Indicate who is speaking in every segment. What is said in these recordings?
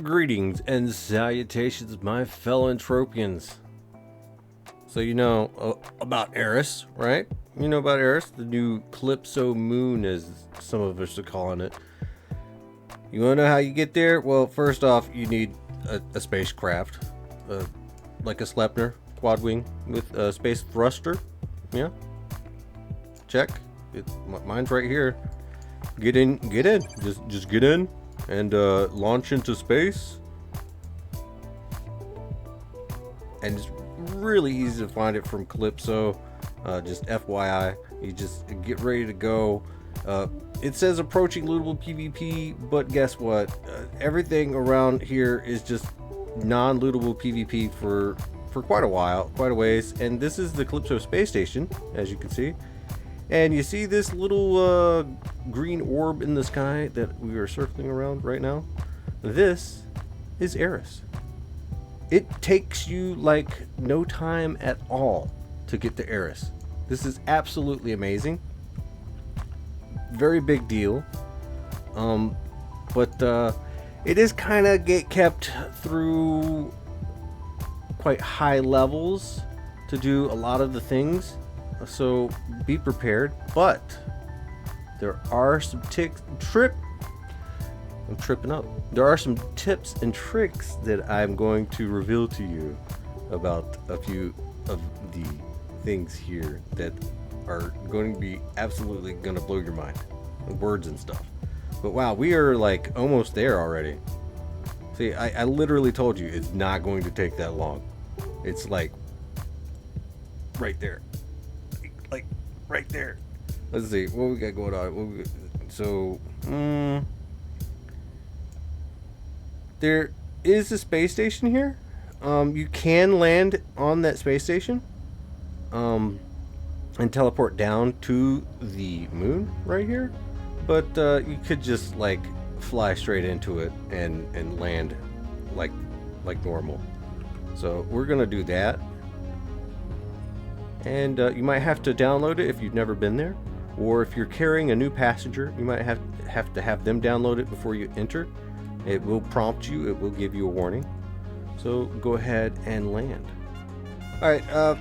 Speaker 1: Greetings and salutations, my fellow Entropians. So you know about Aris, right? You know about Aris, the new Calypso Moon, as some of us are calling it. You want to know how you get there? Well, first off, you need a spacecraft, like a Sleipnir quad wing with a space thruster. Yeah, check. Mine's right here. Get in. Just get in and launch into space. And it's really easy to find it from Calypso. Just FYI, you just get ready to go. It says approaching lootable PvP, but guess what? Everything around here is just non-lootable PvP for quite a while, quite a ways. And this is the Calypso space station, as you can see. And you see this little green orb in the sky that we are circling around right now? This is Aris. It takes you like no time at all to get to Aris. This is absolutely amazing. Very big deal. But it is kind of kept through quite high levels to do a lot of the things. So be prepared. But there are some I'm tripping up. There are some tips and tricks that I'm going to reveal to you about a few of the things here that are going to be absolutely going to blow your mind. Words and stuff. But wow, we are like almost there already. See, I literally told you it's not going to take that long. It's like right there. Like right there. Let's see what we got going on. So, there is a space station here. You can land on that space station and teleport down to the moon right here. But you could just like fly straight into it and land like normal. So we're gonna do that. And you might have to download it if you've never been there, or if you're carrying a new passenger, you might have to have them download it before you enter. It will prompt you. It will give you a warning. So go ahead and land. All right.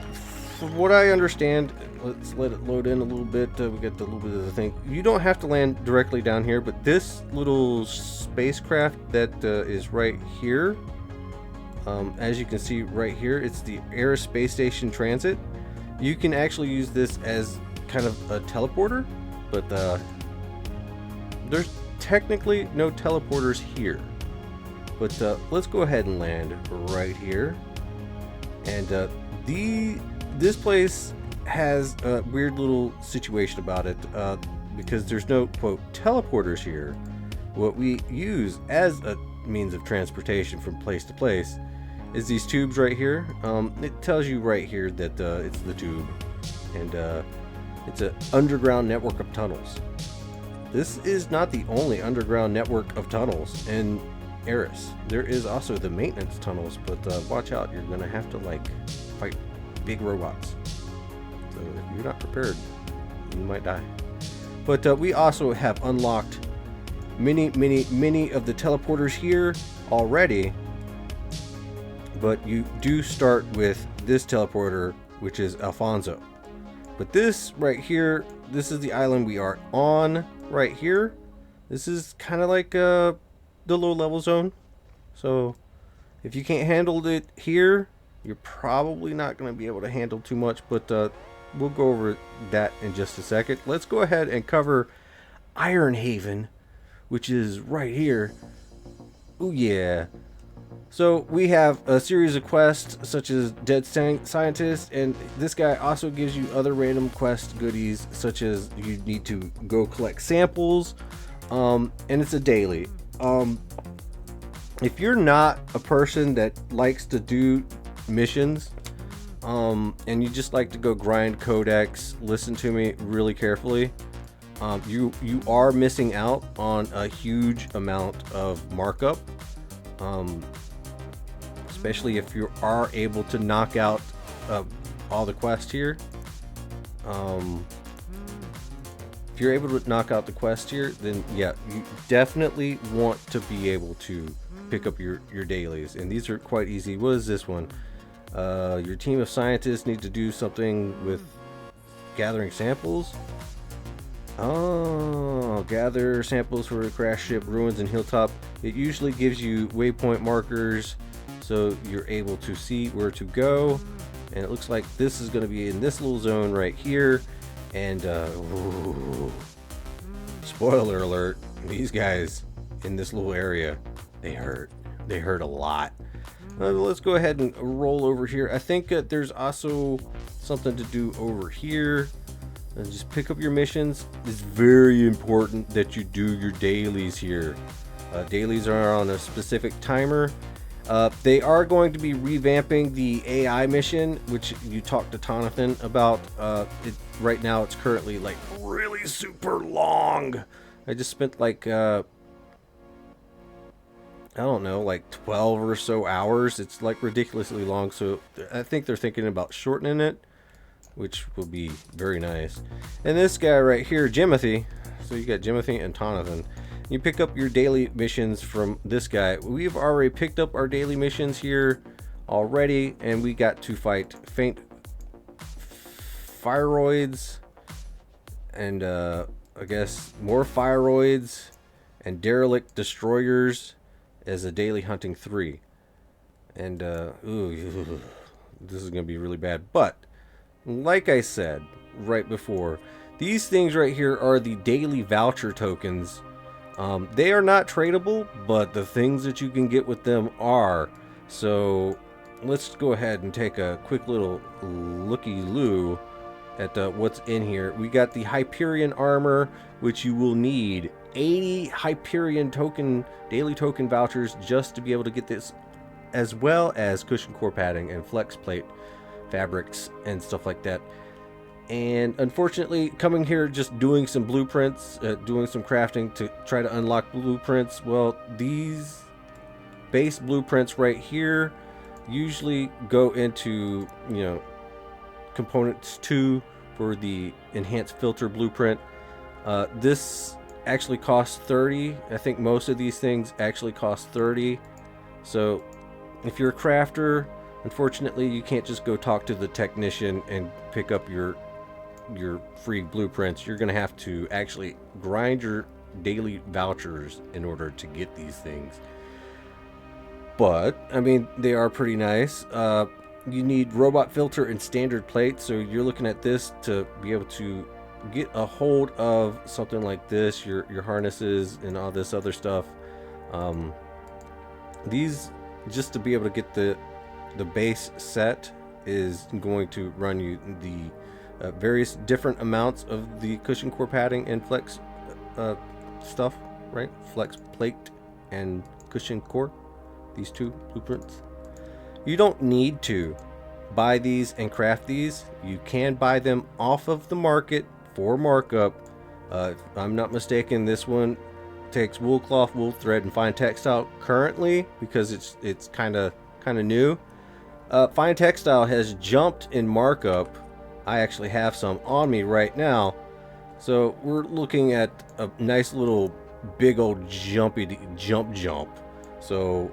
Speaker 1: From what I understand, let's let it load in a little bit. We got a little bit of the thing. You don't have to land directly down here, but this little spacecraft that is right here, as you can see right here, it's the Aris Space Station Transit. You can actually use this as kind of a teleporter, but there's technically no teleporters here. But let's go ahead and land right here. And this place has a weird little situation about it because there's no, quote, teleporters here. What we use as a means of transportation from place to place is these tubes right here. It tells you right here that it's the tube, and it's an underground network of tunnels. This is not the only underground network of tunnels in Aris. There is also the maintenance tunnels, but watch out, you're gonna have to like fight big robots. So if you're not prepared, you might die. But we also have unlocked many of the teleporters here already. But you do start with this teleporter, which is Alfonso. But this right here, this is the island we are on right here. This is kind of like the low level zone. So if you can't handle it here, you're probably not going to be able to handle too much. But we'll go over that in just a second. Let's go ahead and cover Iron Haven, which is right here. Oh yeah. So we have a series of quests such as Dead Scientist, and this guy also gives you other random quest goodies such as you need to go collect samples, and it's a daily. If you're not a person that likes to do missions, and you just like to go grind Codex, listen to me really carefully, you are missing out on a huge amount of markup. Especially if you are able to knock out all the quests here. If you're able to knock out the quest here, then yeah, you definitely want to be able to pick up your dailies, and these are quite easy. What is this one? Your team of scientists need to do something with gathering samples. Oh, gather samples for a crash ship, ruins, and hilltop. It usually gives you waypoint markers, so you're able to see where to go. And it looks like this is going to be in this little zone right here. And ooh, spoiler alert, these guys in this little area, they hurt a lot. Let's go ahead and roll over here. I think there's also something to do over here. And just pick up your missions. It's very important that you do your dailies here. Dailies are on a specific timer. They are going to be revamping the AI mission, which you talked to Tonathan about. Right now it's currently like really super long. I just spent like I don't know, like 12 or so hours. It's like ridiculously long, so I think they're thinking about shortening it, which will be very nice. And this guy right here, Jimothy. So you got Jimothy and Tonathan. You pick up your daily missions from this guy. We've already picked up our daily missions here already, and we got to fight faint Firoids and I guess more Firoids and derelict destroyers as a daily hunting 3. And ooh, this is gonna be really bad. But like I said right before, these things right here are the daily voucher tokens. They are not tradable, but the things that you can get with them are. So let's go ahead and take a quick little looky-loo at what's in here. We got the Hyperion armor, which you will need 80 Hyperion daily token vouchers just to be able to get this, as well as cushion core padding and flex plate fabrics and stuff like that. And unfortunately, coming here just doing some blueprints, doing some crafting to try to unlock blueprints, well, these base blueprints right here usually go into, you know, components 2 for the enhanced filter blueprint. This actually costs 30. I think most of these things actually cost 30. So if you're a crafter, unfortunately you can't just go talk to the technician and pick up your free blueprints. You're gonna have to actually grind your daily vouchers in order to get these things. But I mean, they are pretty nice. You need robot filter and standard plate, so you're looking at this to be able to get a hold of something like this, your harnesses and all this other stuff. These, just to be able to get the base set, is going to run you the various different amounts of the cushion core padding and flex stuff, right? Flex plate and cushion core, these two blueprints. You don't need to buy these and craft these. You can buy them off of the market for markup. If I'm not mistaken, this one takes wool cloth, wool thread, and fine textile currently, because it's kind of new. Fine textile has jumped in markup. I actually have some on me right now, so we're looking at a nice little big old jump. So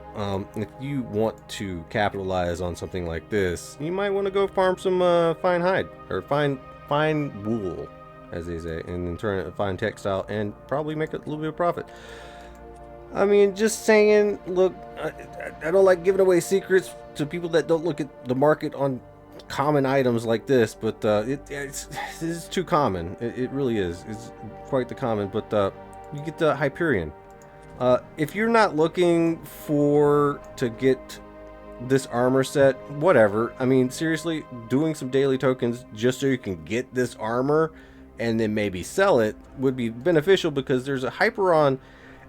Speaker 1: if you want to capitalize on something like this, you might want to go farm some fine hide, or fine wool, as they say, and then turn it into fine textile and probably make a little bit of profit. I mean, just saying. Look, I don't like giving away secrets to people that don't look at the market on common items like this, but it's too common. It really is. It's quite the common. But you get the Hyperion. If you're not looking to get this armor set, whatever. I mean, seriously, doing some daily tokens just so you can get this armor and then maybe sell it would be beneficial, because there's a Hyperion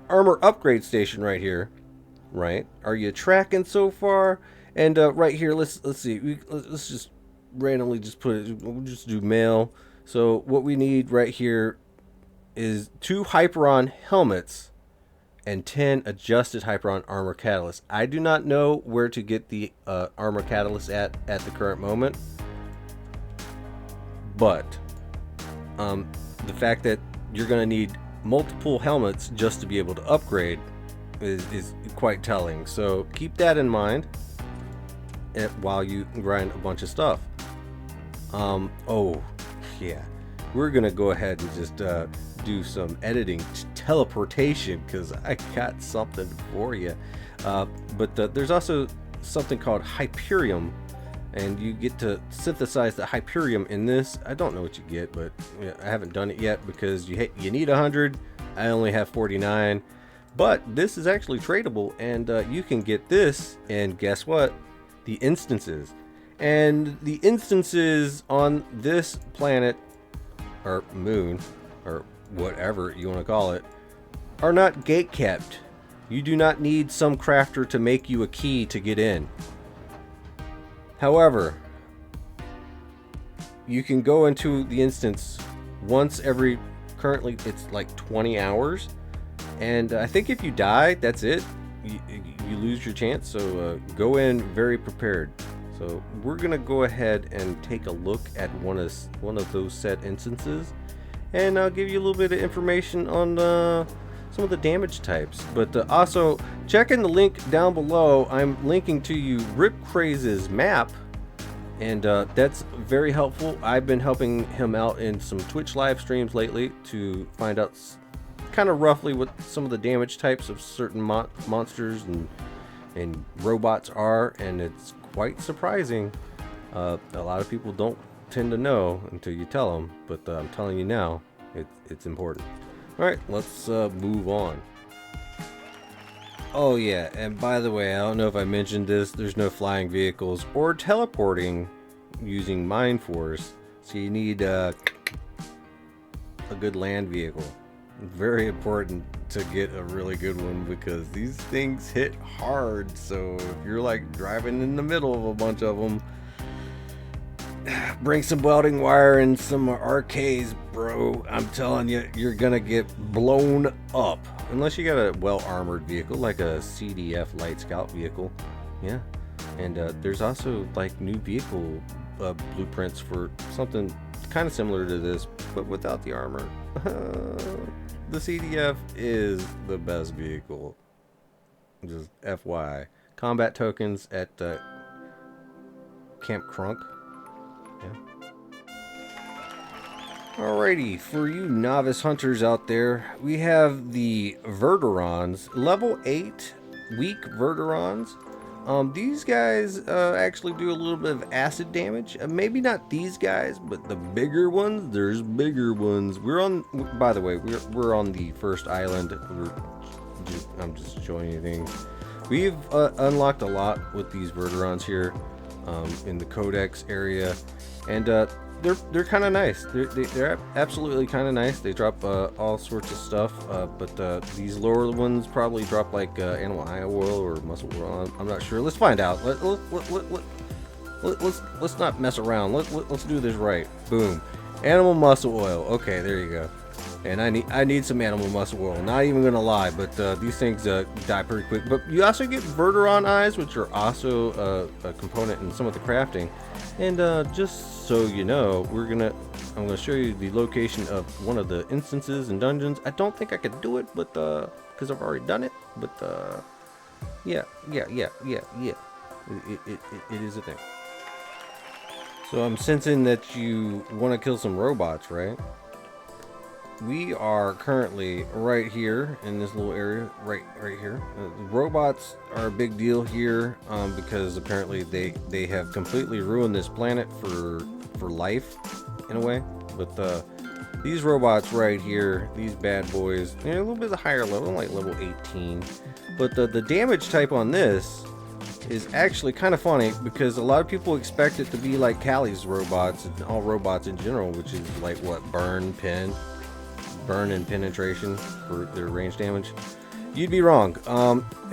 Speaker 1: armor upgrade station right here. Right? Are you tracking so far? And right here, let's see. Let's just randomly just put it. We'll just do mail. So what we need right here is 2 Hyperion helmets and 10 adjusted Hyperion armor catalysts. I do not know where to get the armor catalyst at the current moment, but the fact that you're going to need multiple helmets just to be able to upgrade is quite telling. So keep that in mind while you grind a bunch of stuff. Oh, yeah. We're going to go ahead and just do some editing teleportation because I got something for you. But there's also something called Hyperium, and you get to synthesize the Hyperium in this. I don't know what you get, but I haven't done it yet because you need 100. I only have 49. But this is actually tradable, and you can get this, and guess what? The instances. And the instances on this planet, or moon, or whatever you want to call it, are not gate kept. You do not need some crafter to make you a key to get in. However, you can go into the instance once every, currently it's like 20 hours. And I think if you die, that's it. You lose your chance. So go in very prepared. So we're gonna go ahead and take a look at one of those set instances, and I'll give you a little bit of information on some of the damage types. But also check in the link down below. I'm linking to you Rip Craze's map, and that's very helpful. I've been helping him out in some Twitch live streams lately to find out kind of roughly what some of the damage types of certain monsters and robots are, and it's quite surprising. A lot of people don't tend to know until you tell them, but I'm telling you now, it's important. All right, let's move on. Oh yeah, and by the way, I don't know if I mentioned this, there's no flying vehicles or teleporting using Mind Force, so you need a good land vehicle. Very important to get a really good one because these things hit hard. So if you're like driving in the middle of a bunch of them, bring some welding wire and some RKs, bro. I'm telling you, you're gonna get blown up unless you got a well-armored vehicle like a CDF Light Scout vehicle. Yeah, and there's also like new vehicle blueprints for something kind of similar to this, but without the armor. The CDF is the best vehicle. Just FYI. Combat tokens at Camp Crunk. Yeah. Alrighty, for you novice hunters out there, we have the Verdderons, level 8 weak Verdderons. These guys actually do a little bit of acid damage. Maybe not these guys, but the bigger ones. There's bigger ones. We're on. By the way, we're on the first island. I'm just showing you things. We've unlocked a lot with these Verdderons here in the Codex area, and they're kind of nice. They're absolutely kind of nice. They drop all sorts of stuff, but these lower ones probably drop like animal eye oil or muscle oil. I'm not sure. Let's find out. Let's not mess around. Let's do this right. Boom, animal muscle oil. Okay, there you go. And I need some animal muscle oil. Not even gonna lie, but these things die pretty quick. But you also get Verdderon eyes, which are also a component in some of the crafting. And just so you know, I'm gonna show you the location of one of the instances and dungeons. I don't think I could do it, but because I've already done it. But yeah. It is a thing. So I'm sensing that you want to kill some robots, right? We are currently right here in this little area, right here. Robots are a big deal here because apparently they have completely ruined this planet for life in a way. But these robots right here, these bad boys, they're a little bit higher level, like level 18. But the damage type on this is actually kind of funny because a lot of people expect it to be like Caly's robots and all robots in general, which is like what, burn and penetration for their range damage. You'd be wrong.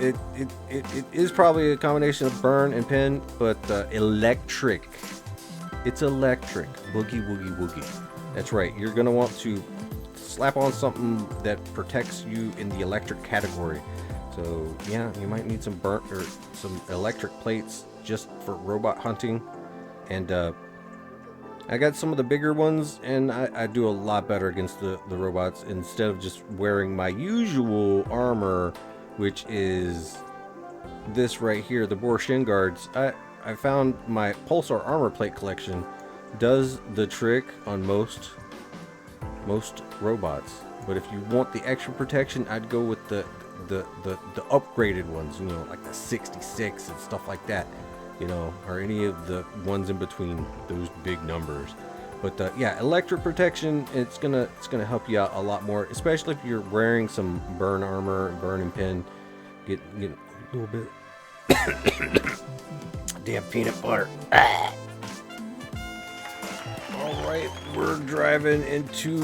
Speaker 1: It is probably a combination of burn and pen, but electric. It's electric. Boogie woogie woogie. That's right. You're gonna want to slap on something that protects you in the electric category. So yeah, you might need some burnt or some electric plates just for robot hunting. And I got some of the bigger ones, and I do a lot better against the robots. Instead of just wearing my usual armor which is this right here, the Boar Shin Guards. I found my Pulsar armor plate collection does the trick on most robots, but if you want the extra protection, I'd go with the upgraded ones, you know, like the 66 and stuff like that, you know, or any of the ones in between those big numbers. But yeah, electric protection, it's gonna help you out a lot more, especially if you're wearing some burn armor, burn and pin. Get a little bit damn peanut butter. All right, we're driving into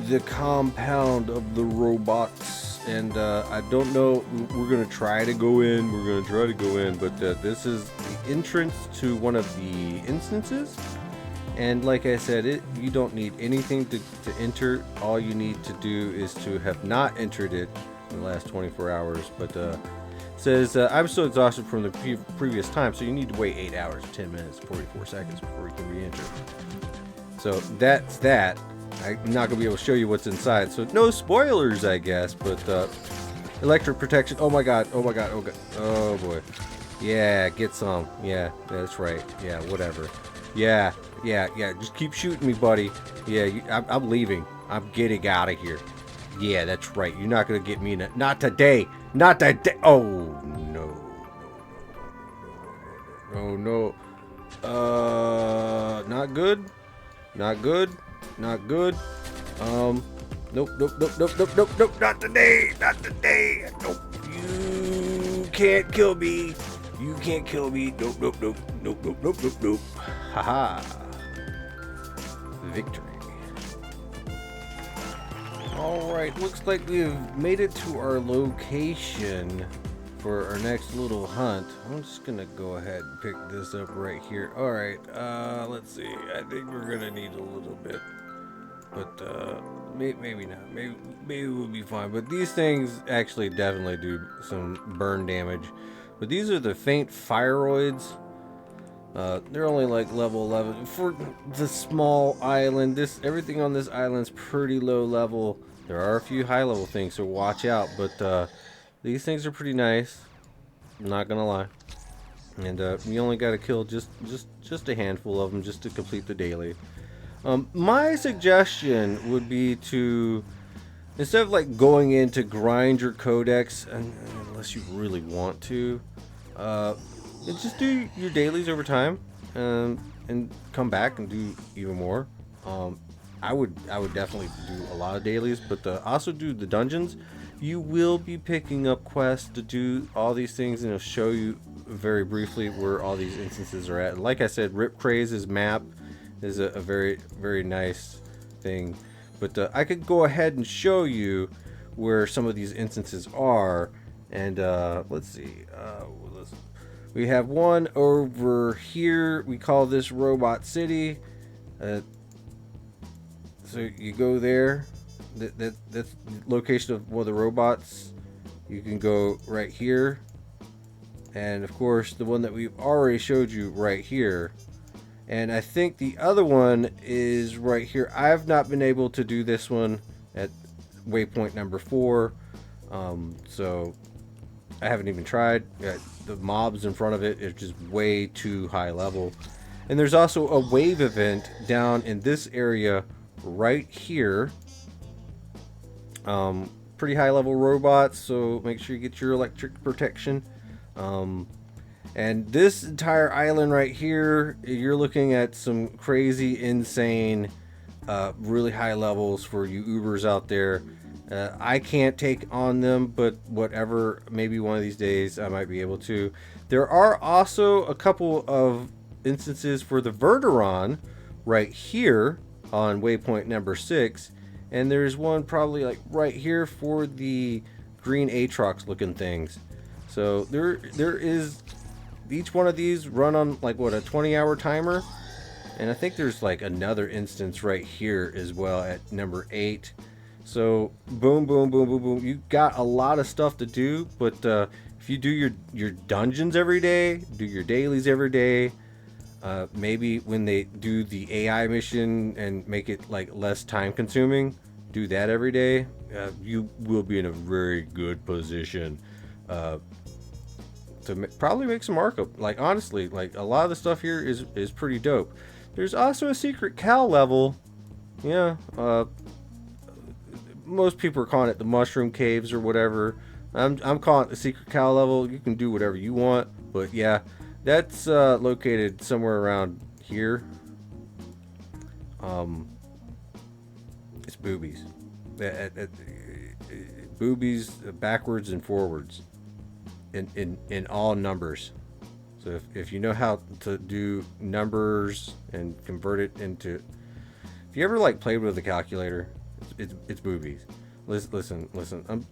Speaker 1: the compound of the robots, and I don't know. We're gonna try to go in. But this is the entrance to one of the instances. And like I said, you don't need anything to enter. All you need to do is to have not entered it in the last 24 hours. But it says, I'm so exhausted from the previous time, so you need to wait 8 hours, 10 minutes, 44 seconds before you can re-enter. So that's that. I'm not going to be able to show you what's inside. So no spoilers, I guess. But electric protection. Oh my god. Oh boy. Yeah, get some. Yeah, that's right. Yeah, whatever. Yeah. Just keep shooting me, buddy. Yeah, I'm leaving. I'm getting out of here. Yeah, that's right. You're not gonna get me. Not today. Not today. Oh no. Not good. Not good. Not good. Nope. Not today. Not today. Nope. You can't kill me. You can't kill me. Nope. Haha. Victory. Alright, looks like we've made it to our location for our next little hunt. I'm just gonna go ahead and pick this up right here. Alright, let's see. I think we're gonna need a little bit. But maybe not. Maybe we'll be fine. But these things actually definitely do some burn damage. But these are the faint fireoids. They're only like level 11 for the small island. Everything on this island's pretty low level. There are a few high level things, so watch out. But these things are pretty nice. I'm not gonna lie. And you only gotta kill just a handful of them just to complete the daily. My suggestion would be to, instead of like going in to grind your codex, unless you really want to, just do your dailies over time, and come back and do even more. I would definitely do a lot of dailies, but also do the dungeons. You will be picking up quests to do all these things, and it'll show you very briefly where all these instances are at. Like I said, Craze's map is a very, very nice thing. But I could go ahead and show you where some of these instances are. And let's see. We have one over here. We call this Robot City. So you go there. That's the location of one of the robots. You can go right here. And of course, the one that we've already showed you right here. And I think the other one is right here. I've not been able to do this one at waypoint number 4. So I haven't even tried. The mobs in front of it is just way too high level. And there's also a wave event down in this area right here. Pretty high level robots, so make sure you get your electric protection. And this entire island right here, you're looking at some crazy, insane, really high levels for you Ubers out there. I can't take on them, but whatever, maybe one of these days I might be able to. There are also a couple of instances for the Verderon right here on waypoint number 6. And there's one probably like right here for the green Aatrox looking things. So there is, each one of these run on like what, a 20-hour timer. And I think there's like another instance right here as well at number 8. So boom. You got a lot of stuff to do, but if you do your dungeons every day, do your dailies every day, maybe when they do the AI mission and make it like less time consuming, do that every day, you will be in a very good position. to probably make some markup. Like, honestly, like, a lot of the stuff here is pretty dope. There's also a secret Cal level. Yeah, most people are calling it the mushroom caves or whatever. I'm calling it the secret Cal level. You can do whatever you want, but yeah, that's located somewhere around here. It's boobies. Boobies backwards and forwards in all numbers. So if you know how to do numbers and convert it into, if you ever like played with a calculator, it's boobies. Listen. I'm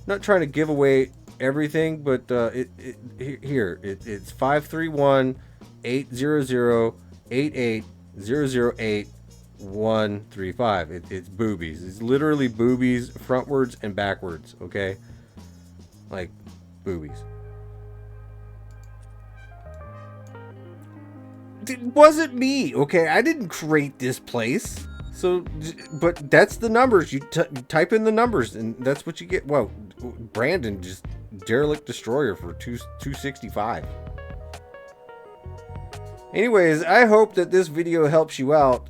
Speaker 1: not trying to give away everything, but it's 531-800-88-008-135. It's boobies. It's literally boobies, frontwards and backwards. Okay, like boobies. It wasn't me, okay? I didn't create this place. So, but that's the numbers. You type in the numbers, and that's what you get. Well, Brandon just derelict destroyer for 265. Anyways, I hope that this video helps you out.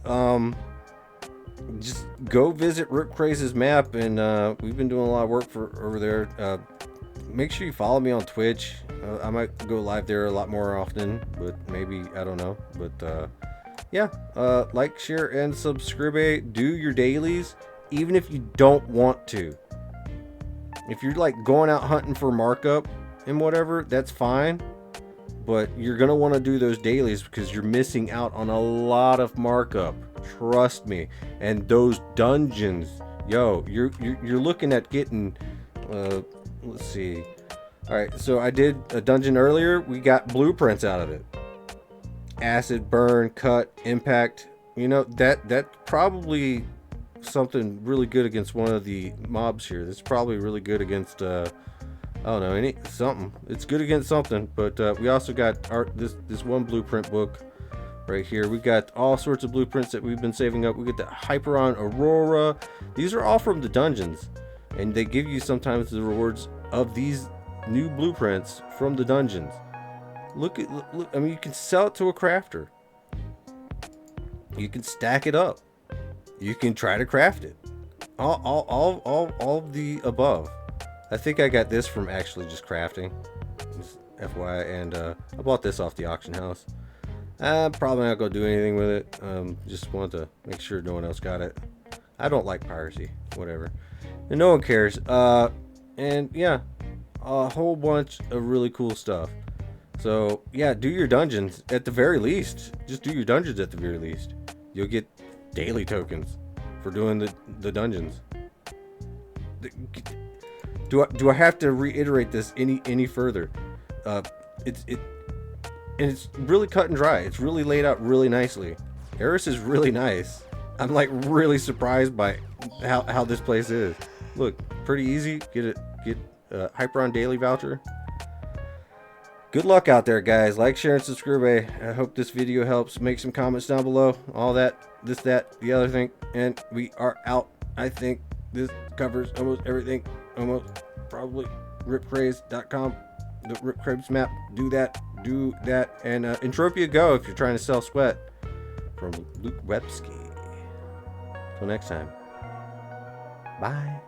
Speaker 1: Just go visit Rip Craze's map, and we've been doing a lot of work for over there. Make sure you follow me on Twitch. I might go live there a lot more often, but maybe, I don't know. But yeah, like, share, and subscribe. Do your dailies, even if you don't want to. If you're like going out hunting for markup and whatever, that's fine. But you're gonna want to do those dailies because you're missing out on a lot of markup. Trust me. And those dungeons, yo, you're looking at getting. Let's see. All right, so I did a dungeon earlier. We got blueprints out of it. Acid, burn, cut, impact. You know, that's probably something really good against one of the mobs here. That's probably really good against I don't know, something. It's good against something. But we also got this one blueprint book right here. We got all sorts of blueprints that we've been saving up. We get the Hyperion Aurora. These are all from the dungeons, and they give you sometimes the rewards of these new blueprints from the dungeons. Look, I mean, you can sell it to a crafter. You can stack it up. You can try to craft it. All of the above. I think I got this from actually just crafting. Just FYI, and I bought this off the auction house. I'm probably not gonna do anything with it. Just want to make sure no one else got it. I don't like piracy. Whatever. And no one cares. And yeah, a whole bunch of really cool stuff. So yeah, do your dungeons at the very least. Just do your dungeons at the very least. You'll get daily tokens for doing the dungeons. Do I have to reiterate this any further? It's really cut and dry. It's really laid out really nicely. Aris is really nice. I'm like really surprised by how this place is. Look, pretty easy. Get Hyperion daily voucher. Good luck out there, guys. Like, share, and subscribe. I hope this video helps. Make some comments down below. All that, this, that, the other thing. And we are out. I think this covers almost everything. Almost, probably. RipCraze.com. The Rip Craze map. Do that. And Entropia Go if you're trying to sell sweat. From Luke Websky. Till next time. Bye.